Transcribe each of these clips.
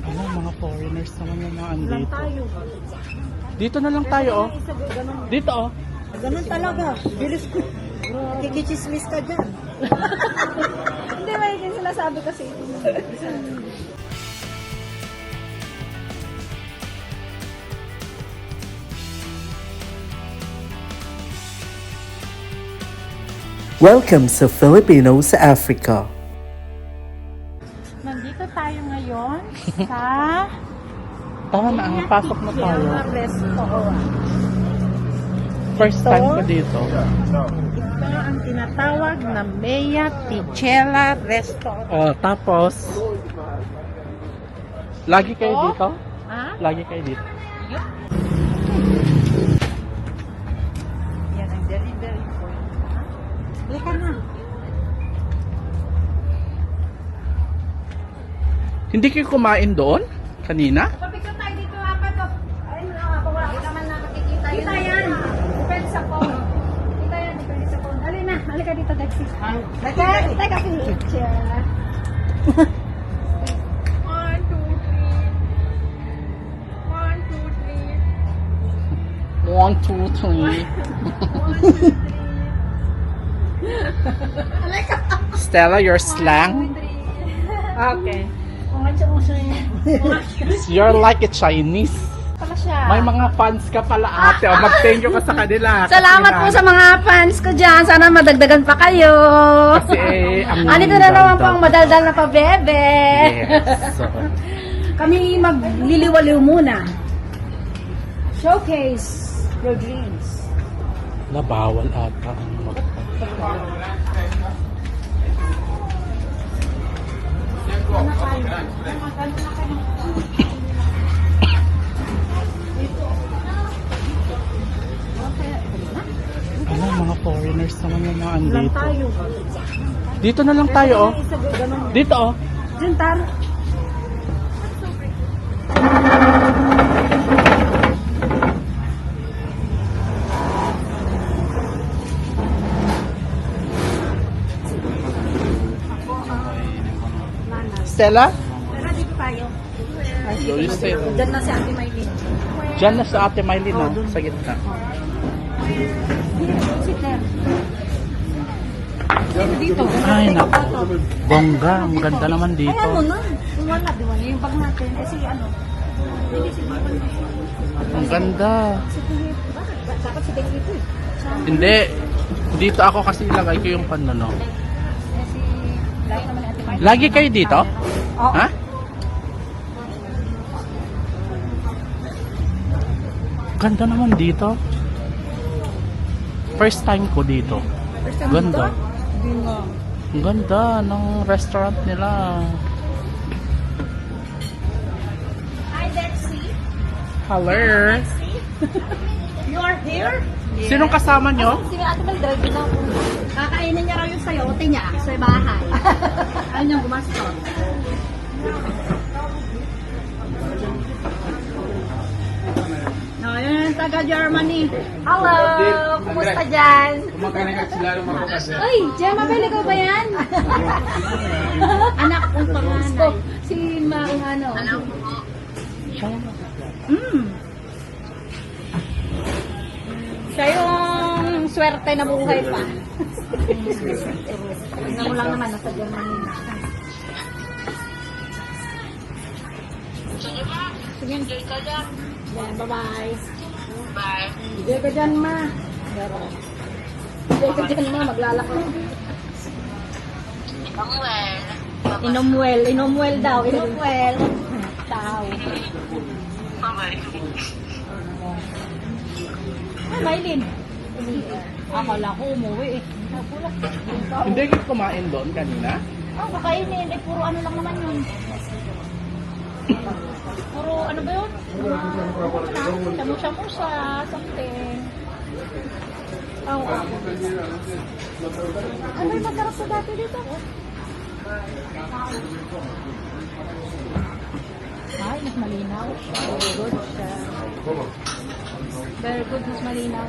Ano, mga foreigners naman yung mga Lang andito. tayo. Dito na lang tayo, oh. Dito, oh. Ganun talaga. Bilis ko. Kikichismis ka dyan. Hindi, may sinasabi kasi. Welcome sa Filipino sa Africa. Nandito tayo ngayon sa Tama na, pasok na tayo. Restaurant. First time ko dito. Ito ang tinatawag na Mea Tichela Restaurant. Oh, tapos, lagi kayo Oh. dito? Ha? Lagi kayo dito. Yan ang delivery point. Halika na. Hindi kayo kumain doon? Kanina? Papicture tayo dito, apat. Ayun na, wala naman na makikita. Kita yan. Depende sa phone. Kita yan, depende sa phone. Halika na, halika dito, Dexy. Teka, picture. 1, 2, 3. 1, 2, 3. 1, 2, 3. Stella, your slang? Okay. You're like a Chinese. Pala siya. May mga fans ka pala ate. O, mag-thank you ka sa kanila. Salamat po sa mga fans ko dyan. Sana madagdagan pa kayo. Kasi, Anito na naman po ang madaldal na pabebe. Yes. So, Kami magliliwaliw muna. Showcase your dreams. nabawal ata. Ano, mga foreigners naman yung mga Lang andito. tayo. Dito na lang tayo, oh. Dito, oh. Diyan tayo. Stella? Tara, dito tayo. You stay there. Diyan na si Ate Maylin. Diyan na sa Ate Maylin, oh. Sa gitna. Sit there. Dito. Ay, naku. Bongga. Ang ganda naman dito. Ay, ano na? Kung wala, di ba? Yung bag natin. Kasi ano? Hindi si Ang ganda. Dapat si Dexy ito eh. Hindi. Dito ako kasi ilagay ko yung panano. Kasi lagi naman ni Ate Maylin. Lagi kayo dito? Oo. Ha? Ganda naman dito. First time ko dito. Ganda. Hindi nga. Ang ganda ng restaurant nila. Hi, Dexy. Hello. You are here? Sinong kasama nyo? Si Ate Maylin, drive na ako. Kakainin niya raw yung sayote niya sa bahay. Ayaw niyang gumastos. No, yun yung taga Germany. Hello! Kumusta dyan? Ay, Gemma, bali ko ba yan? Anak kong panganay. Si Mang ano. Siya yung swerte na buhay pa. Tingnan mo lang naman, nasa Germany na. Sige, enjoy ka dyan. Yan, bye-bye. Bye. Enjoy ka dyan, ma. Enjoy ka dyan, ma. Maglalako. Inomwell. Inomwell daw. Inomwell. Tao. Ay, Maylin. Akala ko umuwi eh. Hindi kayo kumain doon kanina? Kakainin. Eh, puro ano lang naman yun. Puro ano ba yun? Shamu-shamusa, something. Oh, ano yung masarap sa dati dito? Ay, mas malinaw. Very good siya. Very good, mas malinaw.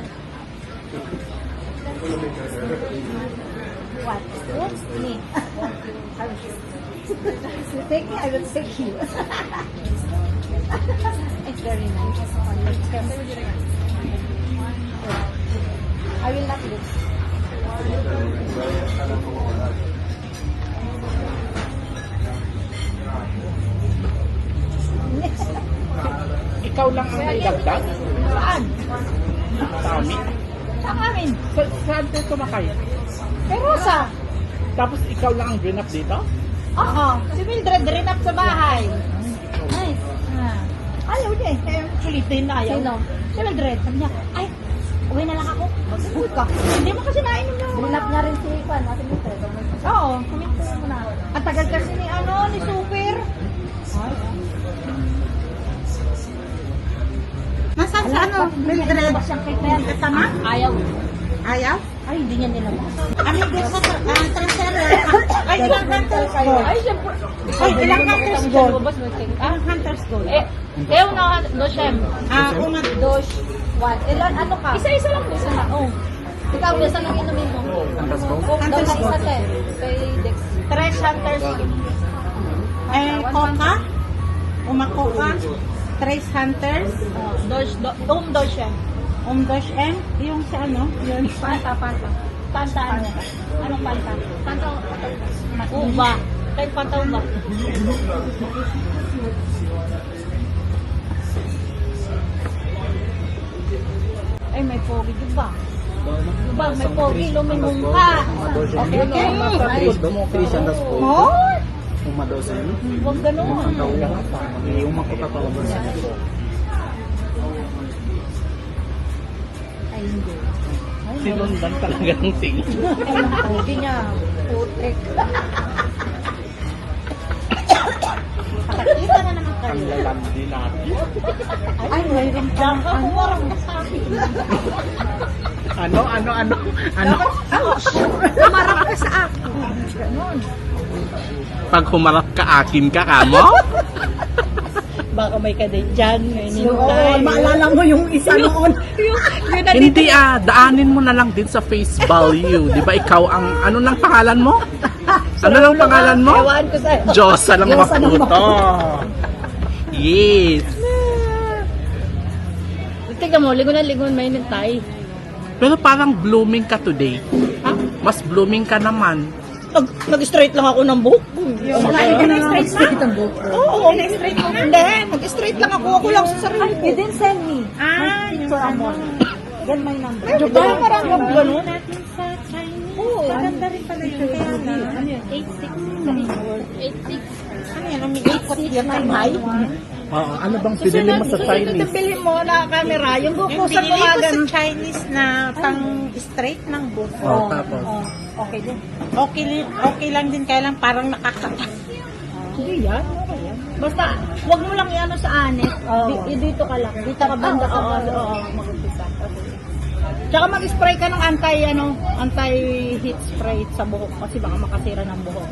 What? Me? Take me, I will take you. very nice. I will not look. Ikaw lang ang may dagdag? Saan? Kami? Saan amin? Saan tayo sumakay? Kay Rosa. Tapos ikaw lang ang green up dito? Oo. Si Mildred, rin up sa bahay. Nice. Ayaw niya eh. Kaya kulitin na ayaw. Sino? Si Mildred. Sabi niya, ay, uwi na lang ako. Uwi ka. Hindi mo kasi nainom na. Rin up niya rin si Juan. Si Mildred. Oo. Kumita mo na. Ang tagal kasi ni ni Super. Ay. Nasaan sa ano? Mildred? Hindi kasama? Ayaw. Ayaw? Ay, hindi niya nilabas. Ano doon sa transfer? Ay, ilang hunters gold? Ay, siyempre. Ay, ilang hunters gold? Ah, Hunters gold? una, dosem. Una. Dos. One. Ilan, ano ka? Isa-isa lang. Isa na. Oh. Ikaw, isa lang inumin mo. Hunters gold? Hunters Isa gold. te. Kay Dex. Tres hunters. Coca? Coca? Tres hunters? Dosem. Dos M? Yung sa ano? Yun. Panta. Panta ano? Anong panta? Panta. Uba. Kay panta uba. Ay, may pogi, diba? Diba, may pogi, lumingong ka. Okay. Christian das po. Oh? Umadosan. Huwag ganun. Yung makapatawag sa Ay, hindi. Sinundan talaga ng tingin. Ay, ang pogi niya. Putek. Nakakita na naman Ang kayo. lalandi natin. Ay, mayroon pang Humarap ka sa akin. Ano? Humarap ka sa akin. Ganon. Pag humarap ka, akin ka, kamo? Baka may kadate dyan. May Oo, maalala mo yung isa noon. Hindi daanin mo na lang din sa face value. Di ba ikaw ang, ano lang pangalan mo? Ano lang pangalan mo? Ewan ko sa'yo. Diyosa lang Diyosa lang maputo. Yes. Tingnan mo, lingon may nintay. Pero parang blooming ka today. Ha? Mas blooming ka naman. Nag-straight lang ako ng buhok. Nag-straight ang buhok. Oo, nag-straight lang. Hindi, nag-straight lang ako. Ako lang sa sarili ko. You didn't send me. Picture mo. Yan may number. Diba, parang yung gano'n? Natin sa Chinese. Oo. Maganda rin pala yun. Kaya na. Ano yun? 8-6. Ano yan? May ikot yan. May high. Oo, ano bang pinili mo sa Chinese? Ito bilhin mo na camera. Yung buhok Yung ko sa binili ko sa bumagan. Chinese na pang straight ng buhok. Oh, tapos? Okay din. Okay lang din, kaya lang parang nakakata. Hindi yan. Okay yan. Basta, wag mo lang yan sa anet. Dito ka lang. Dito ka banda ka. Oo, mag-umpisa. Tsaka mag-spray ka ng anti-heat spray sa buhok kasi baka makasira ng buhok.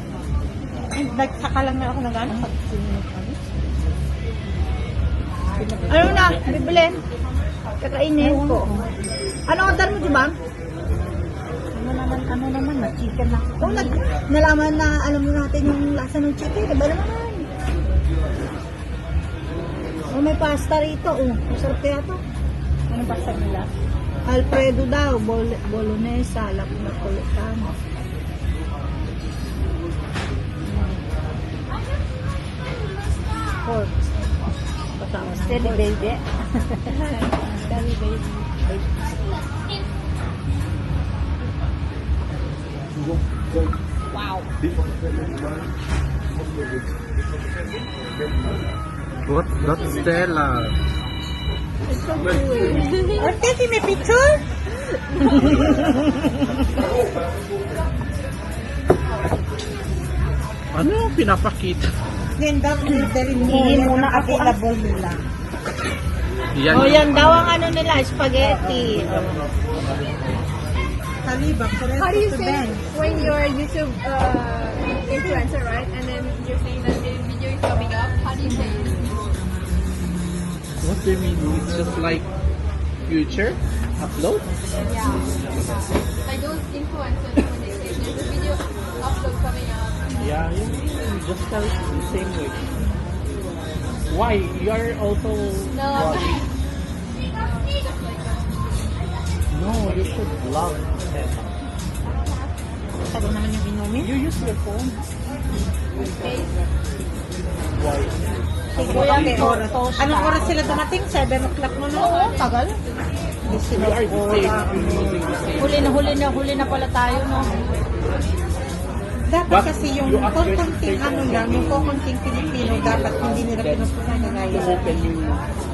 Saka lang na ako nag-ano. Ano na? Bibilin? Kakainin ko. Ano order mo, di ba? Ano naman, na chicken na. Oh, nalaman na alam mo natin yung lasa ng chicken. Diba naman? Oh, may pasta rito. Oh, masarap kaya to. Ano basta nila? Alfredo daw, bolognese, napolitano. Pork. Kasama ng Steady pork. baby. Steady baby. Wow. What? That's Stella. It's so cool. Or taking a picture? Ano yung pinapakita? Then, dalhin mo. Yan ang available nila. Yan. Oh, yan daw ang ano nila, spaghetti. Talibak, How do you say when you're a YouTube influencer, right? And then you're saying that the video is coming up. How do you say it? What do you mean? It's just like future upload? Yeah. Like those influencers when they say there's a video upload coming up. Yeah, you just tell it the same way. Why? You are also... No, No, you should vlog. Sabi naman yung inumin. You use your phone. Why? Kuya, may oras. Anong oras sila dumating? 7 o'clock mo na? Oo, tagal. You are the same. Using the same. Huli na pala tayo, no? Dapat But kasi yung you ask konting your- ano lang, yung konting Pilipino, dapat hindi nila pinupunan na To ngayon. open yung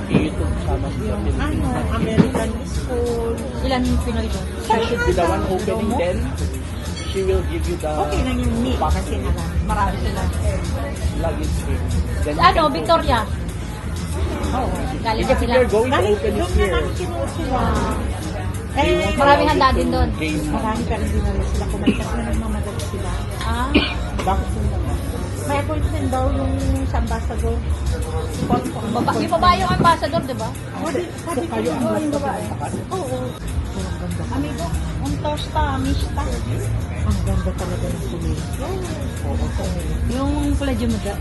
YouTube channel. Ano, American School. Ilan yung Pinoy doon? She should be the one opening, then she will give you the Okay lang yung meet kasi marami sila. login screen. Then you Ano, can Victoria? Oo. Galing Because if sila. you're going to Dahil open it doon here, naman kinuha sila. they Eh, want to maraming allow handa you din to doon. gain marami pero hindi na rin sila kumain kasi nagmamagal sila. Ah, Bakit sila? May appointment daw yung sa ambassador. yung babae yung ambassador, di ba? Sabi ko Kayo ang yung babae. Oo. Amigo, un tosta, amista. Ang ganda talaga ng kulit. Yung pala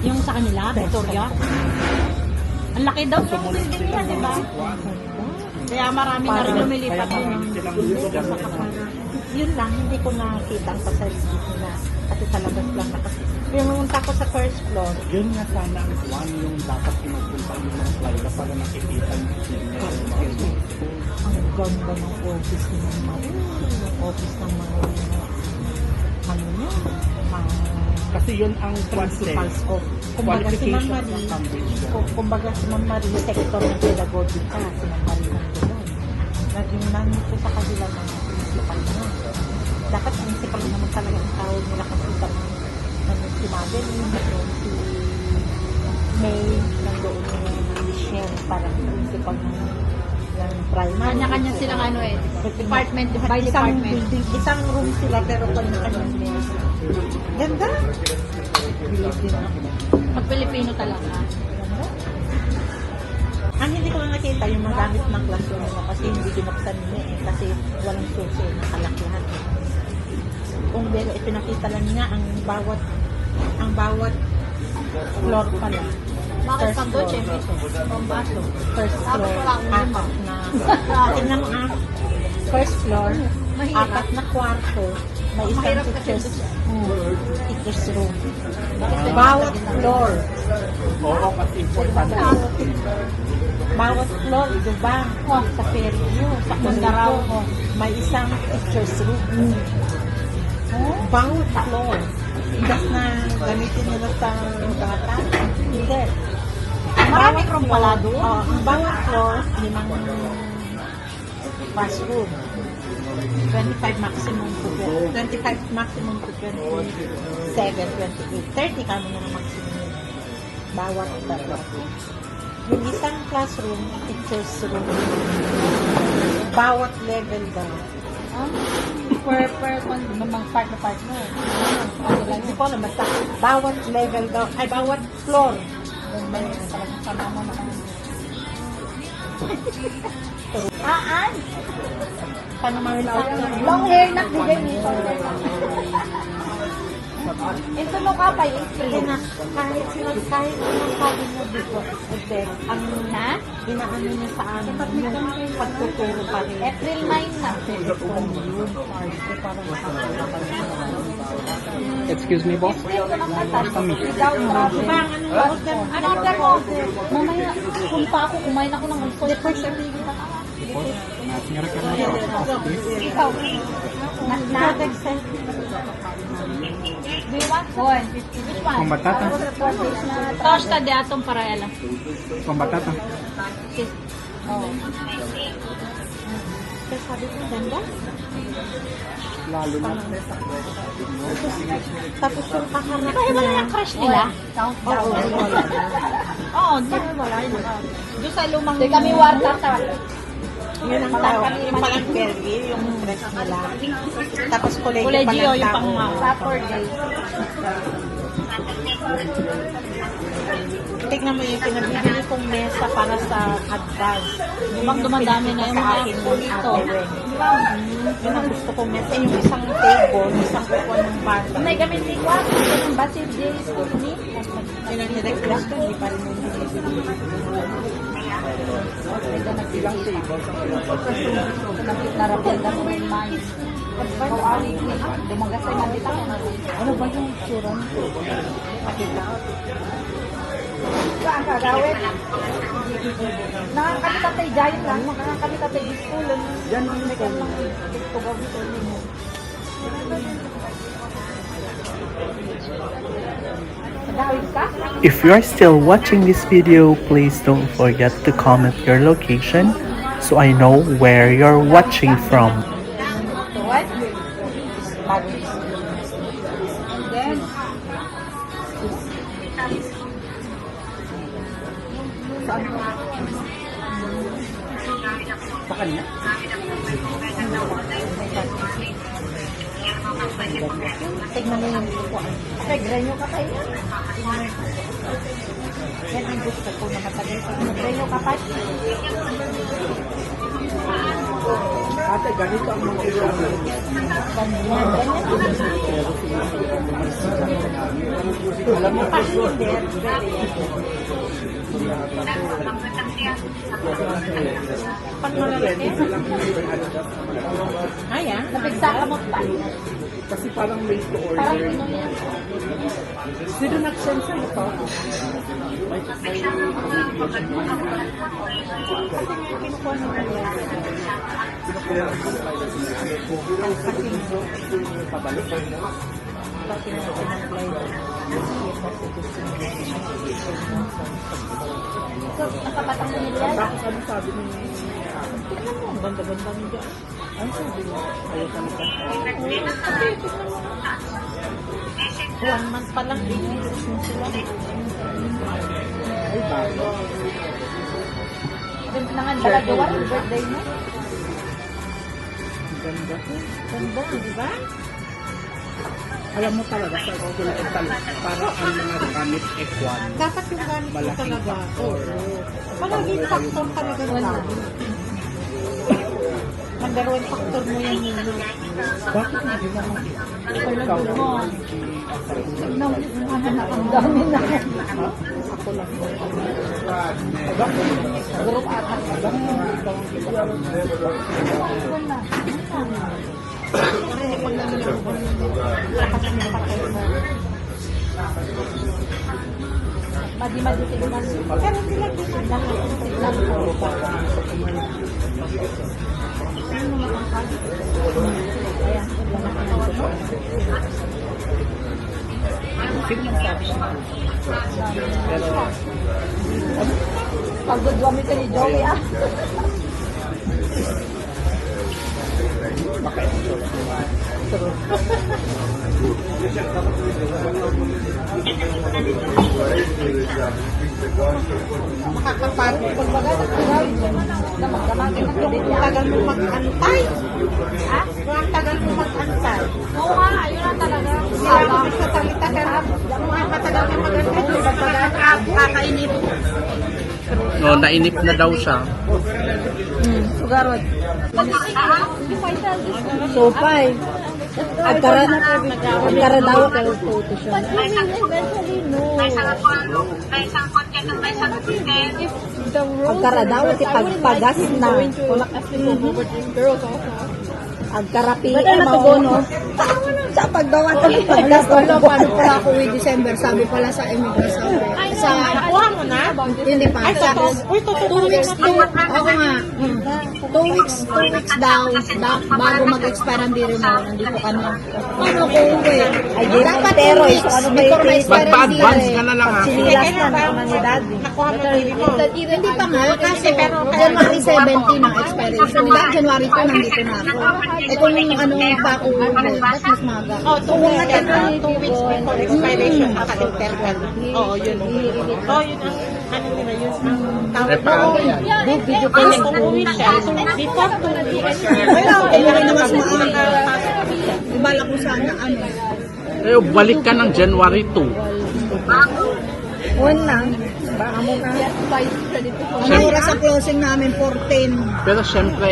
yung sa kanila, Victoria. Ang laki daw sa building nila, di ba? Kaya marami na rin lumilipat. Silang lugar. Yun lang, hindi ko nakita ang facilities nila. Kasi sa labas lang na kasi. Pumunta ko sa first floor. Yun nga sana ang one yung dapat pinupunta yung mga plaza para nakikita yung Ang ganda ng office ng mga office ng mga ano niya, mga Kasi yun ang principals of kumbaga si Ma'am Marie, kumbaga si Ma'am Marie, sector ng pedagogika, si Ma'am Marie nandun. Naging nandito sa kabila ng principal niya. Dapat principal naman talaga ang tawag nila kasi nandun si Madeline, nandun si May, nandun si Michelle, parang principal ng primary. Kanya-kanya silang ano eh. Department, by Isang department. building, isang room sila pero kanya-kanyang mesa. Ganda! Building ako. Pag Pilipino talaga. Ganda. Ang hindi ko lang nakita yung mga gamit ng classroom nila kasi hindi binuksan nila eh. Kasi walang susi, nakalakihan. Kung pero ipinakita lang niya ang bawat floor pala. Bakit First pag floor. doon, syempre, pambaso. First floor, Tapos wala akong apat na, tingnan mo first floor, Mahirap. apat na kwarto, may isang Mahirap kasi teacher's room. Bawat floor, Oo, kasi important. bawat floor, diba? Sa ferry view, sa Mindanao, may isang teacher's room. Bawat floor. Imbas na gamitin nila sa bata. Hindi. Maraming room pala doon. Ang bawat floor, 5 classroom. 25 maximum to 25 maximum to 27, 28, 30 kami na ng maximum yun. Bawat tatlo. Yung isang classroom, teacher's room. Bawat level daw. Per mga part na part mo. Hindi ko alam, basta bawat level daw, ay bawat floor. May talagang kamama na kami. Paano ma-out na yun? Long hair na bigay nito. Ito no ka pa, Kasi April. na, kahit sabi niya dito, ang inaano niya sa amin, yung pagtuturo pa rin. April 9 na. Excuse me, boss? April ko ng kata. Without trouble. Bang, Ano order mo? Mamaya, punta ako, kumain ako ng alcohol. Ikaw. Na? Do you want one? Which one? Con batata. Tosta de atong paraela. Con batata. Oh. Kaya sabi ko, ganda. Lalo na. Tapos yung kaharap Kaya wala yung crush nila? Oo, wala na. Oo, Wala na. Doon sa lumang... Di kami warta sa. Yun ang tawag. Yung palang Bellevue, yung dress nila. Tapos Colegio, palang yung pang tao. Saturday. Tignan mo yung pinagbibili kong mesa para sa advance. Bang dumadami na yung mga akin food dito. ito. Yun ang gusto kong mesa. Yung isang table, isang upuan ng bata. May gamit ni Kwa. Yung basil J. School ni. Yun ang nirequest ko, hindi pa rin yung binibili. Narapin ka mo yung mind. Dumagas ay nandito. Ano ba yung tsura nito? Saan ka gawin? Nakakalitan tayo giant lang. Nakakalitan tayo school. Yan ang mekan lang. Ito gawin ko mo. If you are still watching this video, please don't forget to comment your location so I know where you're watching from. What? And then, Sa kanya? tignan mo yung kukuha. Nag-renew ka tayo. Yan ang gusto ko na matagal. Nag-renew ka pa. Ate, ganito ang mga usapan. Alam mo, Pag malalaki. Ayan, napigsa ka mo pa. kasi parang made to Parang order. Pinoy yan. Sino nag-send sa ito? Kinukuha mo ba yan? So, nakapatang mo nila yan? Tapos ano sabi ni... Tignan mo, ang ganda-ganda mo dyan. Ano sabi niya? Ayaw ka nito. One month pa lang, 8 years na sila. Ay, bago. Ganda nga, dalagawa yung birthday mo. Ang ganda. Ganda, di ba? Alam mo talaga sa school para ang mga gamit F1. Dapat yung gamit ko Malaking talaga. factor. Palaging factor talaga wala. Number one factor mo yan yun. Bakit hindi naman ikaw mo. Tignan mo, ang dami na. ako lang? Group attack. Madi-madi tignan. Pero hindi lang dito lang. Tignan mo. Ano naman ang kali? Ayan. Sino nang sabi siya? Pero, Pagod gamit ni Joey ah. Makakapagod. Pagbaga na kagawin mo na magdamagin ng gabi niya. Tagal mo mag-antay. Ha? Ang tagal mo mag-antay. Oo nga, ayun na talaga. Sila mo sa salita pero matagal na mag-antay. Kakainip. no, nainip na daw siya. Sugarod. Sopay. Agkara daw kayo photo siya. But you will eventually know. Agkara daw si pagpagas na. Agkara PM no? Sa paggawa ng paggas. Wala, paano pala ako with December? Sabi pala sa immigration. Sa, Nakuha mo na? hindi pa. Sa, 2 weeks, ako nga. 2 weeks daw, bago mag-expire ang diri mo, nandito ka na. Paano ko uwi? Ay, di Dapat steroids. 2 weeks Ano ba before my yung expire ang Magpa-advance diri. ka na lang ha. sinilas na naman ni Daddy? Nakuha mo na mo. Hindi pa nga, kasi January 17 ang expiration. Diba, January 2 nandito na ako. Eh kung ano pa ako uwi, that's mas maga. Oh, 2 weeks yan. 2 weeks before expiration, naka-interval. Oo, yun. Oo, yun ang ano nila, yun ang tawag paano yan? Video call. Kung uwi siya, before 2 weeks. Wala, uwi na mas maaga. Ibala ko sana, ano. Eh, balik ka ng January 2. Una, baka mo na. Ang oras sa closing namin, 14. Pero syempre,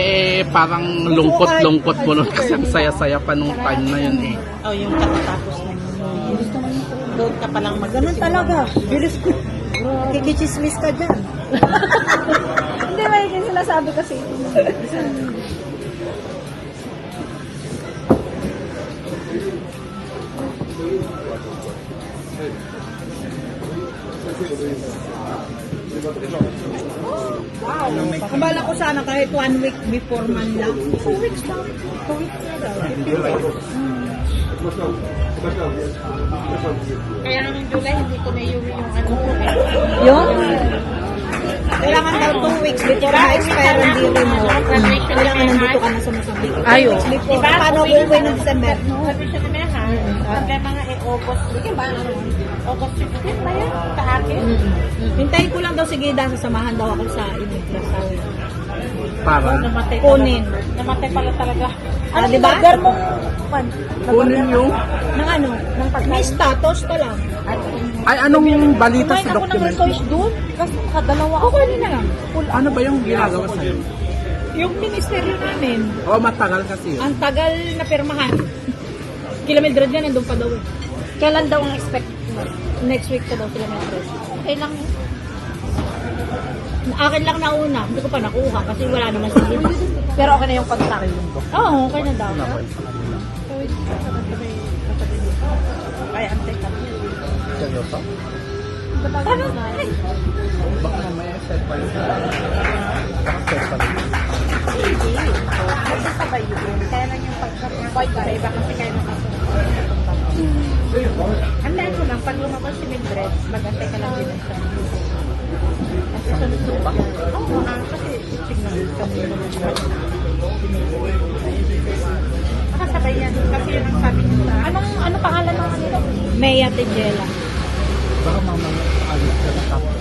parang lungkot-lungkot mo nun kasi ang saya-saya pa nung time na yun eh. Oh, yung kakatapos na. Doon ka palang Ganun talaga. Bilis ko. Kikichismis ka dyan. Hindi, may sila sabi kasi. Kabala ko sana kahit 1 week before man lang. 2 weeks lang. 2 weeks na daw. Kaya nung July, hindi ko na-iuwi yung ano ko. Yun? Kailangan daw 2 weeks before ma-expire ang diri mo. Kailangan nandito ka na sa Mozambique. 2 weeks before. Paano uuwi ng December? Sabi siya na meha, problema nga August. Sige ba? August 15 ba yun? Sa akin? Hintayin ko lang daw si Gida, sasamahan daw ako sa immigration. Para Namatay Kunin. Namatay pala talaga. Ah, di ba? kunin yung... Ng ano? Ng may status pa lang. Ay, anong balita sa Kumain ako ng document? research doon. Kasi kadalawa ako. Kunin na lang. Ano ba yung ginagawa sa'yo? Yung ministeryo namin, O, matagal kasi. ang tagal na pirmahan. Kila Mildred nga, nandun pa daw eh. Kailan daw ang expect mo? Next week pa daw sila Mildred. Okay lang. Akin lang nauna. Hindi ko pa nakuha kasi wala naman sila. Pero okay na yung pagtakil mo. Oo, okay na daw. Kaya antay ka. Seryoso? Ano? Baka mamaya set pa yun. Set pa yun. Sabay yun. Kaya lang yung pagkakaiba kasi kayo nakasusunod. Andahan ko lang, pag lumabas si Mildred, mag-antay ka lang din ng sa kasi sunod-sunod yan. Oo, kasi tignan kami naman siya. Nakasabay yan. Kasi yun ang sabi niyo sa... Ano pangalan ng kanila? Mea Tejela. Baka mamaya alis ka na tapos.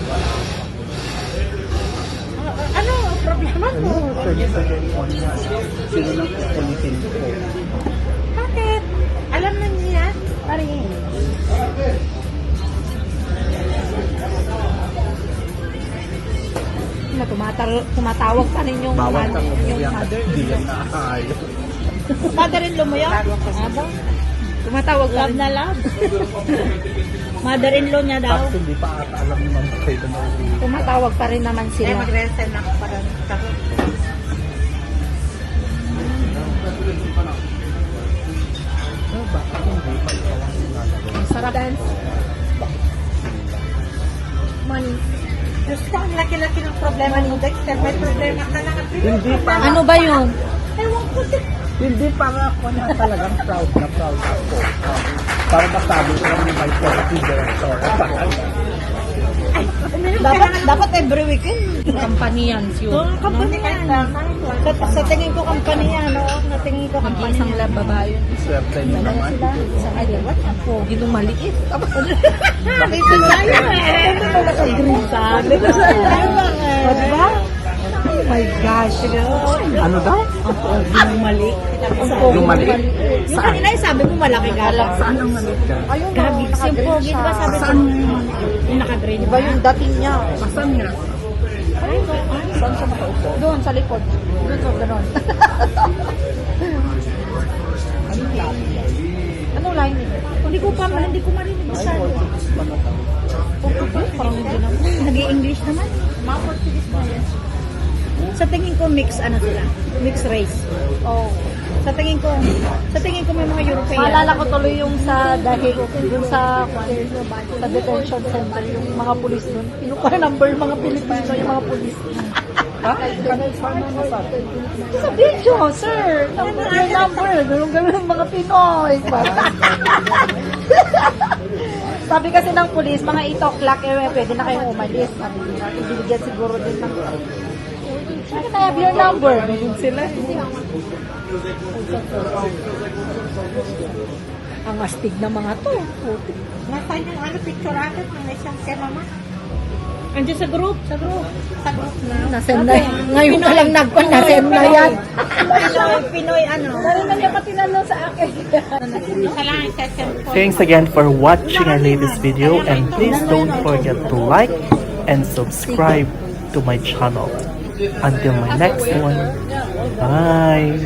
Ano ang problema mo? Sino lang ulitin ko? Bakit? Alam na niya? Parin. Tumatawag pa rin yung Bawal kang umuwi ang mother. hindi yan nakakaayos. Mother-in-law mo yun? Tumatawag love na love. Mother-in-law niya daw. Tapos hindi pa ata alam ni Ma'am Faye na uuwi. Tumatawag pa rin naman Eh, sila. mag-resign ako para sa... Bakit hindi pa ikaw ang ginagawa? Sarap. Dance. Money. Diyos ko, ang laki-laki ng problema ni Dexter. May problema ka lang. Hindi pa Ano ba yun? Ewan ko din. Hindi pa nga ako na talagang proud ako. Para masabi ko lang yung vice president director. Dapat every weekend. Company yan, yun. Company yan. Sa tingin ko company yan, no? Sa tingin ko company yan. Isang babae yun. Swerte niyo naman. Sa aliwat, ako, ginong maliit. Dito tayo eh. Dito naka-green sa Dito tayo lang eh. O, diba? Oh my gosh. Ano daw? Ang ginong maliit. Yung maliit? Yung kanina yung sabi mo malaki galang. Saan ang maliit ka? Grabe, yung pogi, diba sabi ko? Yung naka-green. Diba yung dating niya? Saan nga? Saan siya nakaupo? Doon, sa likod. Doon, so, gano'n. Anong labi? Anong line nito? Hindi ko marinig masyado. Parang hindi naman. Nag-i-English naman. Mga Portuguese na yan. Sa tingin ko mix ano sila? Mixed race. Oh. Sa tingin ko may mga European. Maalala ko tuloy yung sa dahil yung sa detention center, yung mga pulis doon. Kinukuha number yung mga Pilipino, yung mga pulis. Ha? Paano nasabi? Sa video, sir! Yung number, ganun yung mga Pinoy. Sabi kasi ng pulis, mga 8 o'clock, pwede na kayong umalis. Sabi nila, ibigyan siguro din ng... Can I have your number? Ganun sila. Ang astig na mga to. Nasaan yung ano, picture agad ng isang kay mama? Andiyan sa group. Sa group na. Nasend na. Ngayon ka lang nasend na yan. Pinoy ano. Narinig niya pati na sa akin. Kailangan i-session ko. Thanks again for watching our latest video, and please don't forget to like and subscribe to my channel. Until my next one, bye!